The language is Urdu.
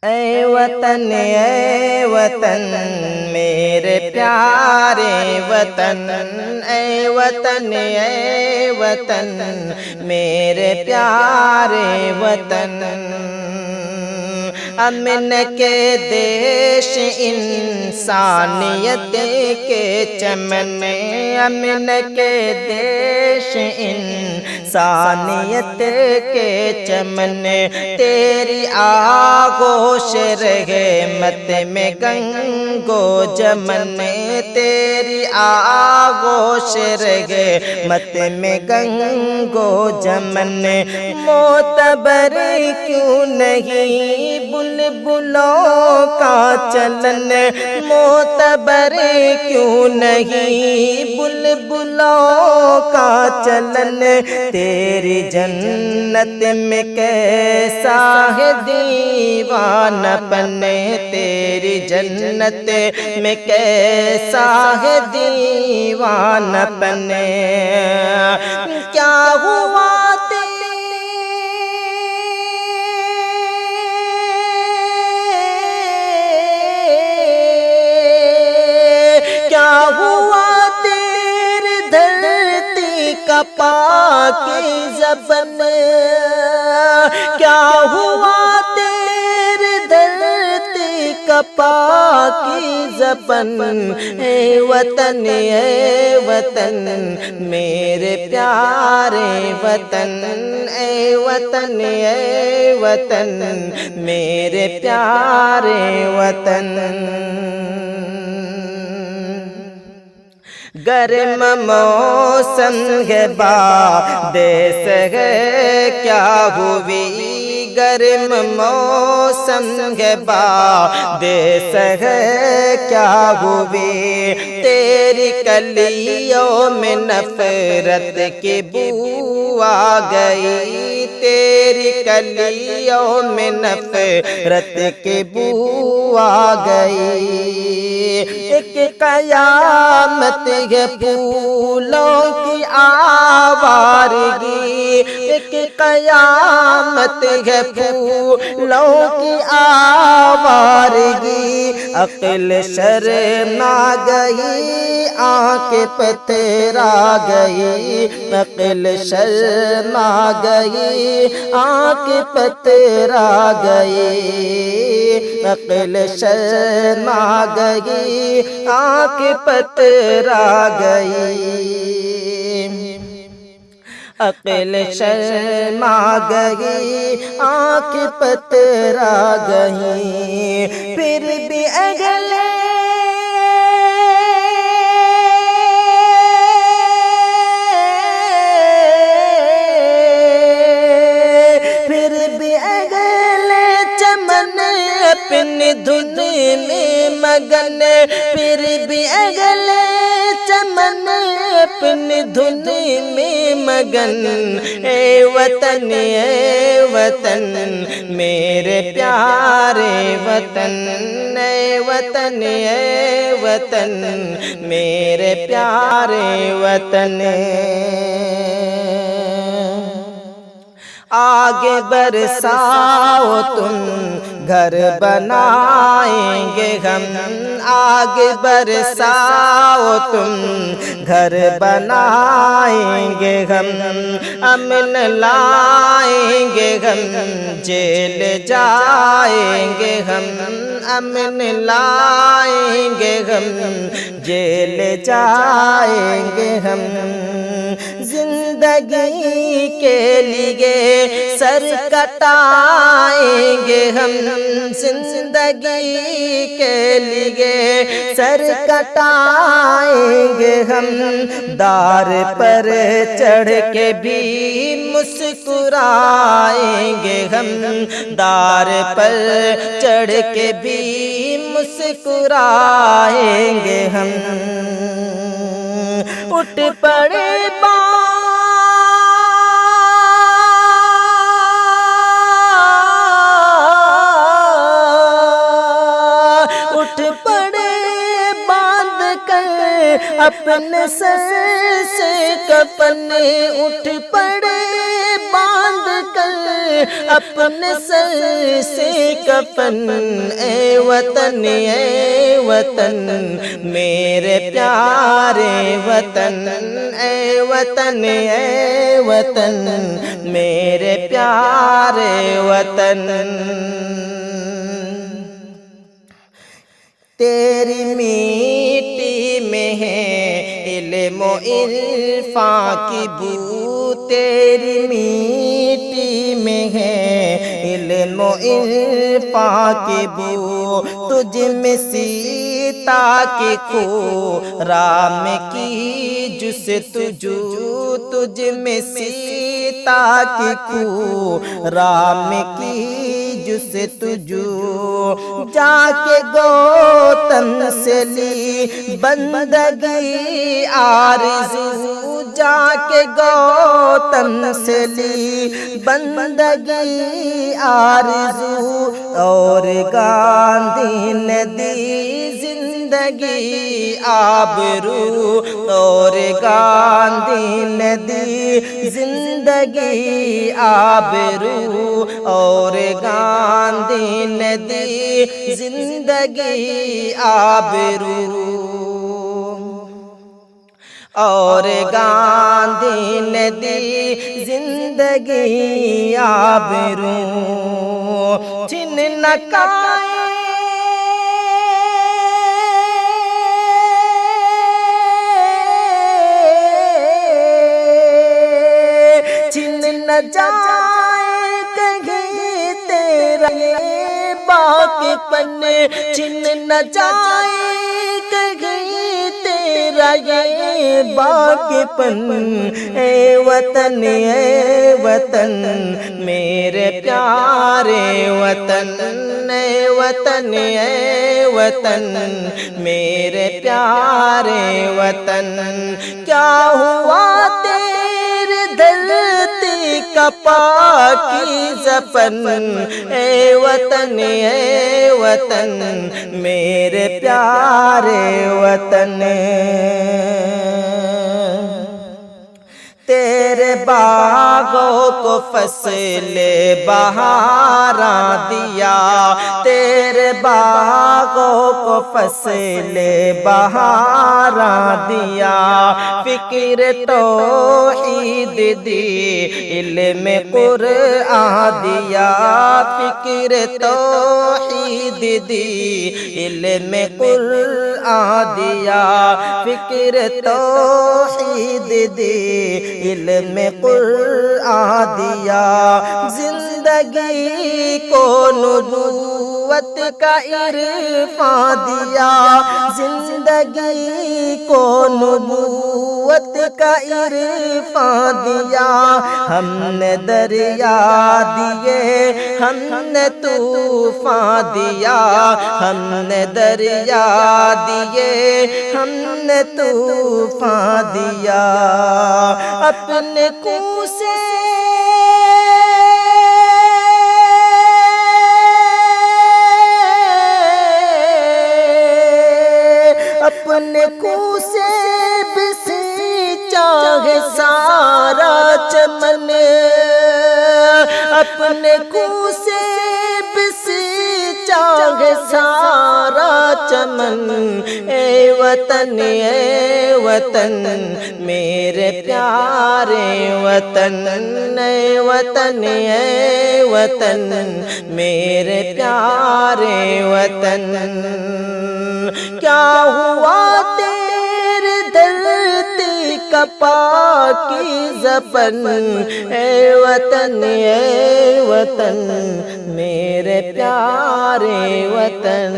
اے وطن میرے پیارے وطن، اے وطن میرے پیارے وطن، امن کے دیش انسانیت کے چمن، امن کے دیش انسانیت کے چمن، تیری آغوش رحمت میں گنگو جمن، تیری آغوش رحمت میں گنگو جمن، معتبر کیوں نہیں بلبلوں کا چلن، معتبر کیوں نہیں بلبلوں کا چلن، تیری جنت میں کیسا ہے دیوانہ پن، تیری جنت میں کیسا ہے دیوانہ پن، کیا ہوا کا پاکیزہ بن، کیا ہوا تیرے دھرتی کا پاکیزہ بن، اے وطن میرے پیارے وطن، اے وطن میرے پیارے وطن، گرم موسم ہے بادش ہے کیا ہوئی، گرم موسم ہے بادش ہے کیا ہوئی، تیری کلیوں میں نفرت کی بو آ گئی، تیری کلیوں میں نفرت کی بو آ گئی، ایک قیامت ہے پھولوں کی آوارگی، ایک قیامت ہے پھولوں کی آوارگی، عقل شرما گئی آنکھ پتھرا گئی، عقل شرما گئی آنکھ پتھرا گئی، عقل شرما گئی آنکھ پتھرا گئی، عقل شرما گئی آنکھ پتھرا گئی، پھر بھی اگلے اپنی دھن میں مگن، پھر بھی اگلے چمن اپنی دھن میں مگن، اے وطن میرے پیارے وطن، اے وطن میرے پیارے وطن، آگے برساؤ تم گھر بنائیں گے ہم، آگے برساؤ تم گھر بنائیں گے ہم، امن لائیں گے ہم، جیل جائیں گے ہم، امن لائیں گے ہم، جیل جائیں گے ہم، زندگی کے لیے سر کٹائیں گے ہم، زندگی کے لیے سر کٹائیں گے ہم، دار پر چڑھ کے بھی مسکرائیں گے ہم، دار پر چڑھ کے بھی مسکرائیں گے ہم، اٹھ پڑے اپنے سر سے کفن، اٹھ پڑے باندھ کر اپنے سر سے کفن اے وطن میرے پیارے وطن اے وطن میرے پیارے وطن تیری میٹی میں ہے علم و عرفاں کی بو تیری میٹی میں ہے علم و عرفاں کی بو تجھ میں سیتا کی کو رام کی جستجو تجھ میں سیتا کی کو رام کی جستجو جا کے گوتم سے لی بندگی آرزو جا کے گوتم سے لی بندگی آرزو اور گاندھی نے دی زندگی آبرو اور گاندھی نے دی زندگی آبرو اور گاندھی نے دی زندگی آبرو اور گاندھی نے دی زندگی آبرو چھن نہ کائے چھن نہ جائے کہیں تیرا یہ باقی پن چھن نہ جائے کہیں تیرا یہ باقی پن اے وطن میرے پیارے وطن اے وطن میرے پیارے وطن کیا ہوا تیرے دھرتی کا پاکیزہ پن اے وطن میرے پیارے وطن تیرے باغوں کو فصل بہاراں دیا تیرے باغوں کو فصل بہاراں دیا فکر توحید دی علم قرآن دیا فکر توحید دی علم قرآن دیا فکر توحید دی علم قرآن دیا زندگی کو نبوت کا عرفان دیا زندگی کو نبوت کا عرفان دیا ہم نے دریا دیے ہم نے طوفان دیا ہم نے دریا دیے ہم نے طوفان دیا اپنے کوہ سے اپنے کوہ سے بسیچا ہے سارا چمن اپنے کوہ سے بسیچا ہے سارا چمن اے وطن میرے پیارے وطن اے وطن میرے پیارے وطن کیا ہوا تیرے دھرتی کا پاکیزہ پن اے وطن میرے پیارے وطن